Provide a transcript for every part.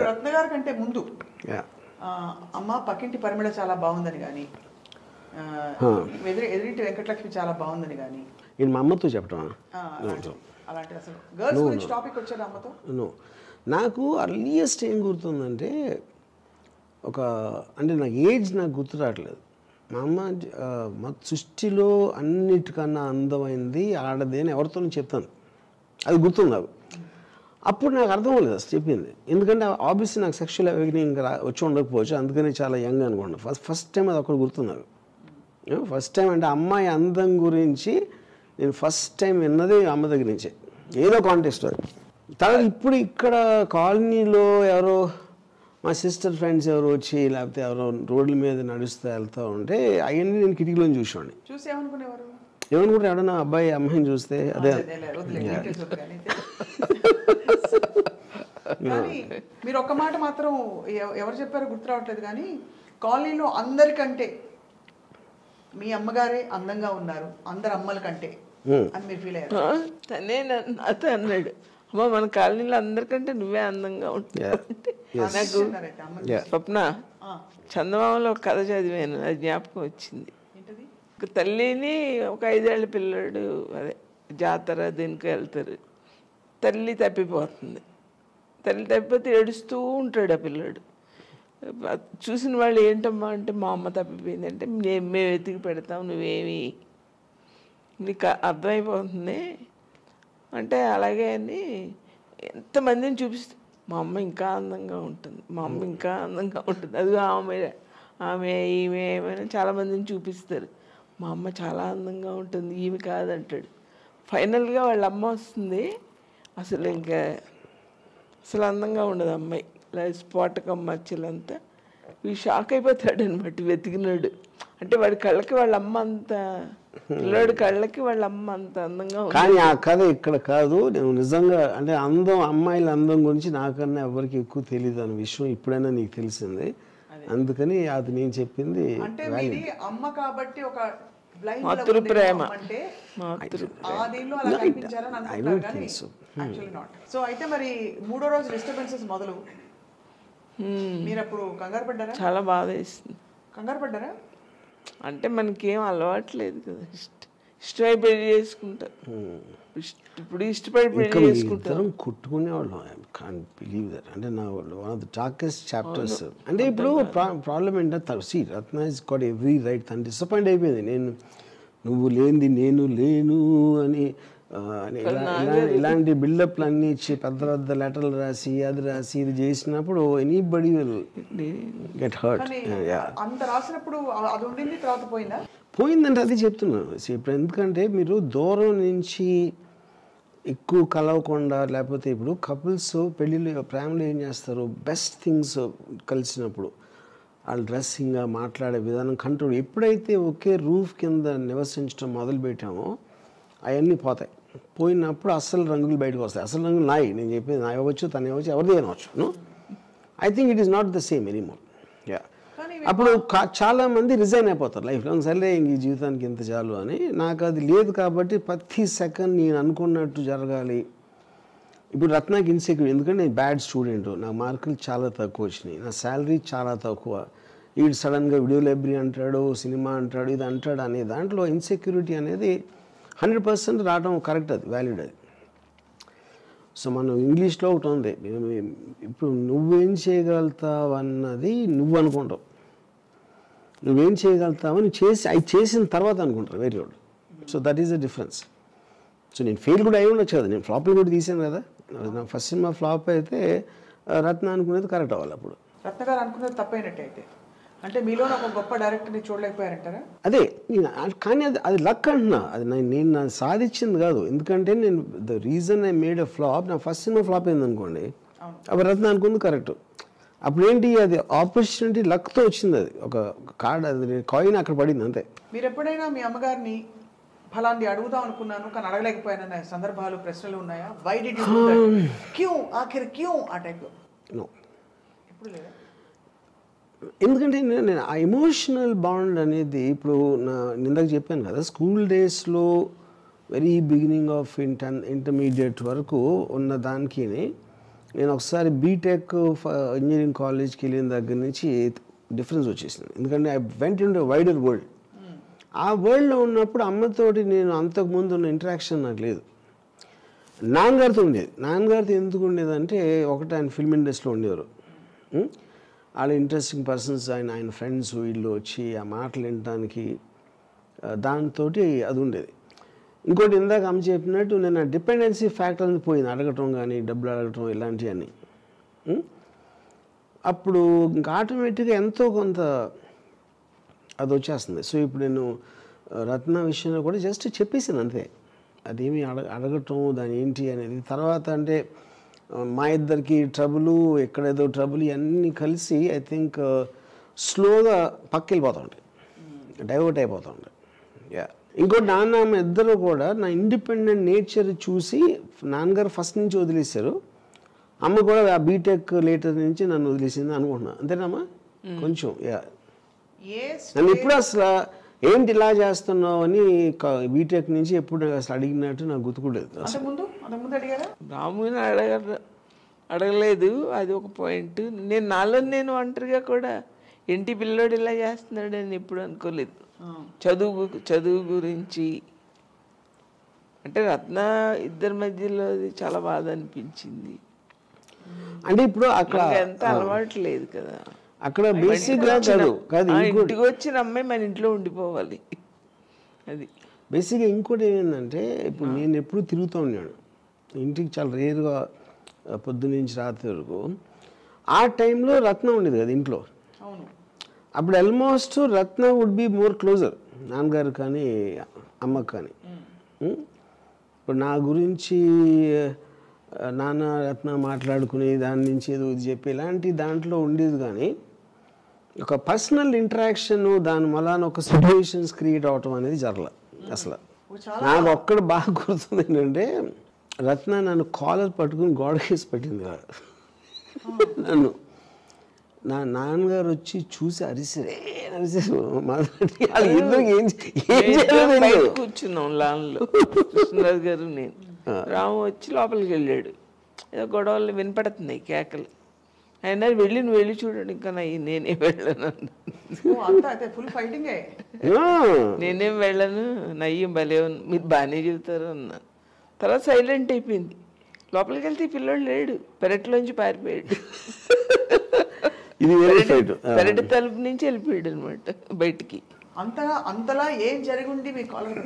రత్న గారి కంటే ముందు అమ్మ పక్కింటి పరిమళ చాలా బాగుందని కానీ ఎదురింటి వెంకటలక్ష్మి చాలా బాగుందని కానీ నేను మా అమ్మతో చెప్పడం అలాంటి అసలు గర్ల్స్ గురించి టాపిక్ వచ్చారు అమ్మతో. నాకు అర్లియస్ట్ ఏం గుర్తుందంటే అంటే నాకు ఏజ్ నాకు గుర్తు రావట్లేదు. మా అమ్మ మా సృష్టిలో అన్నిటికన్నా అందమైంది ఆడది అని ఎవరితోనూ చెప్తాను, అది గుర్తుంది నాకు. అప్పుడు నాకు అర్థం అవ్వలేదు అసలు చెప్పింది, ఎందుకంటే ఆబ్వియస్లీ నాకు సెక్షువల్ అవేకనింగ్ వచ్చి ఉండకపోవచ్చు, అందుకని చాలా యంగ్ అనుకోండి. ఫస్ట్ టైం అది అక్కడ గుర్తుంది నాకు. ఫస్ట్ టైం అంటే అమ్మాయి అందం గురించి నేను ఫస్ట్ టైం విన్నది అమ్మ దగ్గర నుంచే, ఏదో కాంటెస్ట్ అది. తర్వాత ఇప్పుడు ఇక్కడ కాలనీలో ఎవరో మా సిస్టర్ ఫ్రెండ్స్ ఎవరు వచ్చి లేకపోతే ఎవరో రోడ్ల మీద నడుస్తూ వెళ్తూ ఉంటే అవన్నీ నేను కిటికీలో చూసేవాడిని. చూసి ఏమనుకునేవారు? ఏమనుకుంటే ఎవడన్నా అబ్బాయి అమ్మాయిని చూస్తే అదే. మీరు ఒక్క మాట మాత్రం ఎవరు చెప్పారో గుర్తు రావట్లేదు కానీ కాలనీలో అందరికంటే మీ అమ్మగారే అందంగా ఉన్నారు అందరు అమ్మల కంటే అని మీరు ఫీల్ అయ్యారు? తనే నాతో అన్నాడు, అమ్మ మన కాలనీలో అందరికంటే నువ్వే అందంగా ఉంటావు. నాకు స్వప్న చందమామలో ఒక కథ చదివాను, అది జ్ఞాపకం వచ్చింది. ఒక తల్లిని ఒక 5 ఏళ్ల పిల్లడు అదే జాతర దీనికి వెళ్తారు, తల్లి తప్పిపోతుంది. తల్లి తప్పిపోతే ఏడుస్తూ ఉంటాడు ఆ పిల్లడు. చూసిన వాళ్ళు ఏంటమ్మా అంటే మా అమ్మ తప్పిపోయింది అంటే మేము వెతికి పెడతాం, నువ్వేమి నీకు అర్థమైపోతుంది అంటే అలాగే అని ఎంతమందిని చూపిస్తే మా అమ్మ ఇంకా అందంగా ఉంటుంది, మా అమ్మ ఇంకా అందంగా ఉంటుంది, అది ఆమె ఈమె ఏమైనా చాలామందిని చూపిస్తారు. మా అమ్మ చాలా అందంగా ఉంటుంది, ఈమె కాదంటాడు. ఫైనల్గా వాళ్ళ అమ్మ వస్తుంది, అసలు ఇంకా అసలు అందంగా ఉండదు అమ్మాయి, ఇలా స్ఫోటకం మచ్చలంతా. వీడు షాక్ అయిపోతాడు అనమాట వెతికినాడు. అంటే వాడి కళ్ళకి వాళ్ళ అమ్మ అంత, పిల్లాడి కళ్ళకి వాళ్ళ అమ్మ అంత అందంగా ఉంది. కానీ ఆ కథ ఇక్కడ కాదు. నేను నిజంగా అంటే అందం, అమ్మాయిల అందం గురించి నాకన్నా ఎవరికి ఎక్కువ తెలియదు అనే విషయం ఇప్పుడైనా నీకు తెలిసింది. అందుకని అది నేను చెప్పింది అమ్మ కాబట్టి ఒక మాతృ ప్రేమ. సో అయితే మరి 3వ రోజు డిస్టర్బెన్సెస్ మొదలు, మీరు అప్పుడు కంగారు పడ్డారా? చాలా బాధ వేస్తుంది. కంగారు పడ్డారా? అంటే మనకేం అలవాట్లేదు కదా, ఇష్టమై పెళ్లి చేసుకుంటారు. ఇప్పుడు ఇష్టపడి పెళ్లి చేసుకుంటారు. కుట్టుకునేవాళ్ళం. I can't believe that. అంటే నా one of the darkest chapters. అంటే ఇప్పుడు ప్రాబ్లం ఏంటంటే see Ratna is got every right. తను డిసప్పాయింట్ అయిపోయింది, నువ్వు లేనిది నేను లేను అని ఇలాంటి బిల్డప్లు అన్నీ ఇచ్చి పెద్ద పెద్ద లెటర్లు రాసి అది రాసి ఇది చేసినప్పుడు ఎనీబడి విల్ గెట్ హర్ట్. అంత రాసినప్పుడు అది ఉండింది, తర్వాత పోయిందంటే అది చెప్తున్నాను. ఇప్పుడు ఎందుకంటే మీరు దూరం నుంచి ఎక్కువ కలవకుండా, లేకపోతే ఇప్పుడు కపుల్స్ పెళ్ళిళ్ళు ప్రేమలో ఏం చేస్తారు, బెస్ట్ థింగ్స్ కలిసినప్పుడు వాళ్ళ డ్రెస్సింగ్, మాట్లాడే విధానం, కంట్రోల్. ఎప్పుడైతే ఒకే రూఫ్ కింద నివసించడం మొదలుపెట్టామో అవన్నీ పోతాయి. పోయినప్పుడు అసలు రంగులు బయటకు వస్తాయి. అసలు రంగులు నాయి, నేను చెప్పేది నా ఇవ్వచ్చు, తను ఇవ్వచ్చు, ఎవరిది అనవచ్చు. I think it is not the same anymore. అప్పుడు చాలామంది రిజైన్ అయిపోతారు లైఫ్లో, సరే ఇంక ఈ జీవితానికి ఇంత చాలు అని. నాకు అది లేదు కాబట్టి ప్రతి సెకండ్ నేను అనుకున్నట్టు జరగాలి. ఇప్పుడు రత్నాకి ఇన్సెక్యూర్, ఎందుకంటే నేను బ్యాడ్ స్టూడెంట్, నా మార్కులు చాలా తక్కువ వచ్చినాయి, నా శాలరీ చాలా తక్కువ, వీడు సడన్గా వీడియో లైబ్రరీ అంటాడు, సినిమా అంటాడు, ఇది అంటాడు అనే దాంట్లో ఇన్సెక్యూరిటీ అనేది 100% రావడం కరెక్ట్, అది వ్యాలిడ్ అది. సో మనం ఇంగ్లీష్లో ఒకటి ఉంది, ఇప్పుడు నువ్వేం చేయగలుగుతావు అన్నది నువ్వు అనుకుంటావు, నువ్వేం చేయగలుగుతావని అవి చేసిన తర్వాత అనుకుంటారు వేరే వాళ్ళు. So that is the difference. So నేను ఫెయిల్ కూడా అయి ఉండొచ్చు కదా, నేను ఫ్లాప్లు కూడా తీసాను కదా. నా ఫస్ట్ సినిమా ఫ్లాప్ అయితే రత్న అనుకునేది కరెక్ట్ అవ్వాలి. అప్పుడు రత్న గారు అనుకునేది తప్పైనట్టు అయితే, అంటే మీలో ఒక గొప్ప డైరెక్టర్ని చూడలేకపోయారంటారా? అదే కానీ అది లక్ అంటున్నా, అది నేను సాధించింది కాదు. ఎందుకంటే నేను the reason I made a flop, నా ఫస్ట్ సినిమా ఫ్లాప్ అయింది అనుకోండి, అప్పుడు రత్న అనుకుంది కరెక్ట్. అప్పుడు ఏంటి, అది ఆపర్చునిటీ లక్తో వచ్చింది, అది ఒక కార్డ్, అది కాయిన్ అక్కడ పడింది అంతే. మీరు ఎప్పుడైనా మీ అమ్మగారిని ఫలాంటి అడుగుదాం అనుకున్నాను కానీ అడగలేకపోయానన్న సందర్భాలు, ప్రశ్నలు ఉన్నాయా? Why did you do that, క్యూ ఆఖిర్ క్యూ ఆ టైప్లో? నో, ఎప్పుడు లేదా? ఎందుకంటే నేను ఆ ఎమోషనల్ బాండ్ అనేది ఇప్పుడు ఇందాక చెప్పాను కదా, స్కూల్ డేస్లో వెరీ బిగినింగ్ ఆఫ్ ఇంటర్మీడియట్ వరకు ఉన్న దానికి నేను ఒకసారి బీటెక్ ఇంజనీరింగ్ కాలేజ్కి వెళ్ళిన దగ్గర నుంచి డిఫరెన్స్ వచ్చేసింది. ఎందుకంటే I went in wider world. ఆ వరల్డ్లో ఉన్నప్పుడు అమ్మతోటి నేను అంతకుముందు ఉన్న ఇంటరాక్షన్ నాకు లేదు. నాన్నగారితో ఉండేది. నాన్నగారితో ఎందుకు ఉండేదంటే ఒకటి ఆయన ఫిల్మ్ ఇండస్ట్రీలో ఉండేవారు. వాళ్ళ ఇంట్రెస్టింగ్ పర్సన్స్, ఆయన ఫ్రెండ్స్ వీళ్ళు వచ్చి ఆ మాటలు వినడానికి దాంతో అది ఉండేది. ఇంకోటి ఇందాక అమ్మ చెప్పినట్టు నేను ఆ డిపెండెన్సీ ఫ్యాక్టర్ అనేది పోయింది. అడగటం కానీ డబ్బులు అడగటం ఇలాంటివన్నీ. అప్పుడు ఇంకా ఆటోమేటిక్గా ఎంతో కొంత అది వచ్చేస్తుంది. సో ఇప్పుడు నేను రత్న విషయంలో కూడా జస్ట్ చెప్పేసాను అంతే. అదేమి అడగటం దాని ఏంటి అనేది తర్వాత అంటే మా ఇద్దరికి ట్రబుల్ ఎక్కడేదో ట్రబుల్ ఇవన్నీ కలిసి ఐ థింక్ స్లోగా పక్కకి వెళ్ళిపోతూ ఉంటాయి, డైవర్ట్ అయిపోతూ ఉంటాయి. యా ఇంకోటి నాన్న ఇద్దరు కూడా నా ఇండిపెండెంట్ నేచర్ చూసి నాన్నగారు ఫస్ట్ నుంచి వదిలేశారు. అమ్మ కూడా ఆ బీటెక్ లేటర్ నుంచి నన్ను వదిలేసింది అనుకుంటున్నా. అంతేనమ్మా? కొంచెం యా నన్ను ఇప్పుడు అసలు ఏంటి ఇలా చేస్తున్నావు అని బీటెక్ నుంచి ఎప్పుడు అసలు అడిగినట్టు నాకు గుర్తుకోలేదు. రాముని అడగలేదు, అది ఒక పాయింట్. నేను ఒంటరిగా కూడా ఇంటి పిల్లోడు ఇలా చేస్తున్నాడు అని ఎప్పుడు అనుకోలేదు. చదువు గురించి అంటే రత్న ఇద్దరి మధ్యలో అది చాలా బాధ అనిపించింది. అంటే ఇప్పుడు అక్కడ ఎంత అలవాటు లేదు కదా. అక్కడ బేసిక్గా కాదు ఇంటికి వచ్చిన అమ్మాయి మన ఇంట్లో ఉండిపోవాలి. అది బేసిక్గా ఇంకోటి ఏంటంటే ఇప్పుడు నేను ఎప్పుడు తిరుగుతూ ఉన్నాను ఇంటికి, చాలా రేరుగా పొద్దున్నుంచి రాత్రి వరకు. ఆ టైంలో రత్న ఉండేది కదా ఇంట్లో. అప్పుడు almost Ratna would be more closer నాన్నగారు కానీ అమ్మకు కానీ. ఇప్పుడు నా గురించి నాన్న రత్న మాట్లాడుకుని దాని నుంచి ఏదో ఇది చెప్పి ఇలాంటి దాంట్లో ఉండేది. కానీ ఒక పర్సనల్ ఇంటరాక్షన్ దాని వలన ఒక సిచ్యువేషన్స్ క్రియేట్ అవటం అనేది జరగలేదు అసలు. నాకు ఒక్కడ బాగా గుర్తుంది ఏంటంటే రత్న నన్ను కాలర్ పట్టుకుని గోడకేసి పెట్టింది నన్ను. నా నాన్నగారు వచ్చి చూసి అరిసారు కూర్చున్నాం లాన్లో కృష్ణరాజు గారు నేను. రాము వచ్చి లోపలికి వెళ్ళాడు. ఏదో గొడవలు వినపడుతున్నాయి కేకలు. ఆయన వెళ్ళి చూడండి ఇంకా నేనేం వెళ్ళను, నేనేం వెళ్ళను, నయ్యం భలే మీరు బాగానే చెబుతారు అన్నాను. తర్వాత సైలెంట్ అయిపోయింది. లోపలికి వెళ్తే ఈ పిల్లోడు లేడు, పెరట్లోంచి పారిపోయాడు. పెరటి తలుపు నుంచి వెళ్ళిపోయాడు అనమాట బయటికి. అంతలా ఏం జరిగింది మీ కాలేజ్?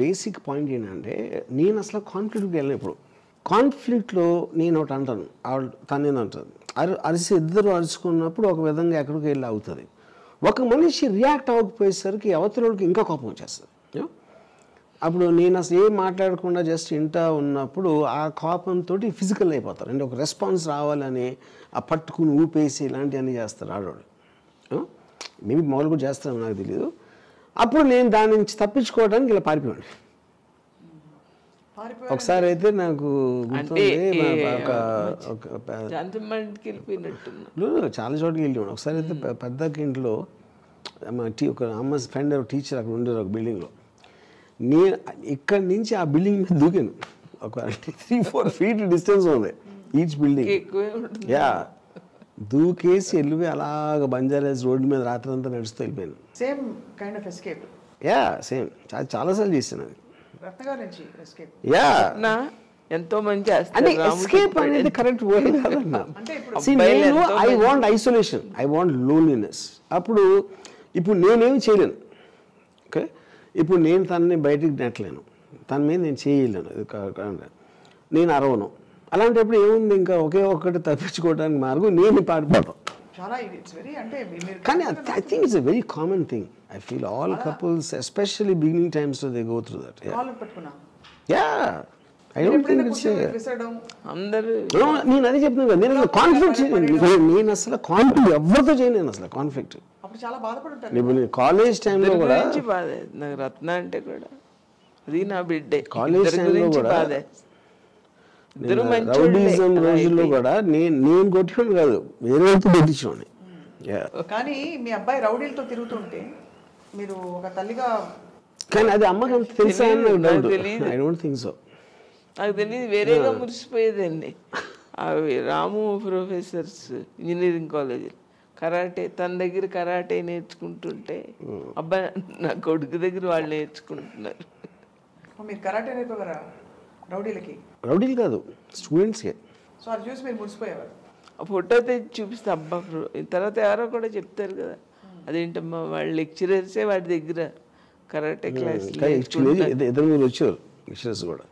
బేసిక్ పాయింట్ ఏంటంటే నేను అసలు కాన్ఫ్లిక్ట్కి వెళ్ళిన. ఇప్పుడు కాన్ఫ్లిక్ట్లో నేను ఒకటి అంటాను, తనేది అంటాను. ఇద్దరు అరుచుకున్నప్పుడు ఒక విధంగా ఎక్కడికి వెళ్ళి అవుతుంది. ఒక మనిషి రియాక్ట్ అవ్వకపోయేసరికి అవతలకి ఇంకా కోపం వచ్చేస్తుంది. అప్పుడు నేను అసలు ఏం మాట్లాడకుండా జస్ట్ ఇంటా ఉన్నప్పుడు ఆ కోపంతో ఫిజికల్ అయిపోతారు. అంటే ఒక రెస్పాన్స్ రావాలని ఆ పట్టుకుని ఊపేసి ఇలాంటివన్నీ చేస్తారు ఆడవాళ్ళు. మేబీ మామూలు కూడా చేస్తారని నాకు తెలియదు. అప్పుడు నేను దాని నుంచి తప్పించుకోవడానికి ఇలా పారిపోయాను. ఒకసారి అయితే నాకు చాలా చోట్లకి వెళ్ళాను. ఒకసారి అయితే పెద్దకి ఇంట్లో ఒక అమ్మ ఫ్రెండ్ టీచర్ అక్కడ ఉండేది ఒక బిల్డింగ్లో. నేను ఇక్కడి నుంచి ఆ బిల్డింగ్ మీద దూకాను. ఒక 3-4 feet డిస్టెన్స్ ఉంది ఈచ్ బిల్డింగ్. యా దూకేసి వెళ్ళిపోయి అలాగ బంజారాస్ రోడ్డు మీద రాత్రి అంతా నడుస్తూ వెళ్ళిపోయాను. Same kind of escape. Yeah same చాలాసార్లు చేశాను అది. యా ఎంతో మంచి అంటే ఎస్కేప్ అనేది కరెక్ట్ వర్డ్ కాదన్నా. నేను I want isolation, I want loneliness. ఇప్పుడు నేనేమి చేయలేను. ఓకే, ఇప్పుడు నేను తనని బయటికి నెట్టలేను, తన మీద నేను చేయలేను, నేను అరవను. అలాంటప్పుడు ఏముంది, ఇంకా ఒకే ఒక్కటి తప్పించుకోవడానికి మార్గం నేను పాడిపోవడం. కానీ I think it's a very common thing. I feel all couples, especially beginning times, so they go through that. Yeah. I don't think it's నేను అదే చెప్తున్నాను కదా, నేను అసలు కాన్ఫ్లిక్ట్ నేను అసలు కాన్ఫ్లిక్ట్ ఎవరితో చేయను అసలు కాన్ఫ్లిక్ట్. ఇప్పుడు కాలేజ్ టైంలో కూడా రత్న అంటే కూడా అది నా బిడ్డే. కాలేజ్ టైంలో కూడా రౌడీజం రోజుల్లో కూడా నేను కొట్టుకోండి కాదు, వేరే వాళ్ళతో కొట్టించుకోండి. కానీ మీ అబ్బాయి రౌడీలతో తిరుగుతుంటే మీరు ఒక తల్లిగా, కానీ అది అమ్మకి అంత తెలుసా అని నాకు doubt. I don't think so. నాకు తెలియదు, వేరేగా మురిసిపోయేదండి. అవి రాము ప్రొఫెసర్స్ ఇంజనీరింగ్ కాలేజీలో కరాటే, తన దగ్గర కరాటే నేర్చుకుంటుంటే అబ్బాయి నా కొడుకు దగ్గర వాళ్ళు నేర్చుకుంటున్నారు. మీరు కరాటే నేర్పగలరా రౌడీలకి? రౌడీలు కాదు, స్టూడెంట్స్కే. సో అది చూసి మీరు మురిసిపోయేవారు. ఆ ఫోటో తెచ్చి చూపిస్తే అబ్బా, తర్వాత ఎవరో కూడా చెప్తారు కదా, అదేంటమ్మా వాళ్ళ లెక్చరర్సే వాడి దగ్గర కరాటే క్లాస్ ఇద్దరు మీరు వచ్చారు లెక్చరర్స్ కూడా.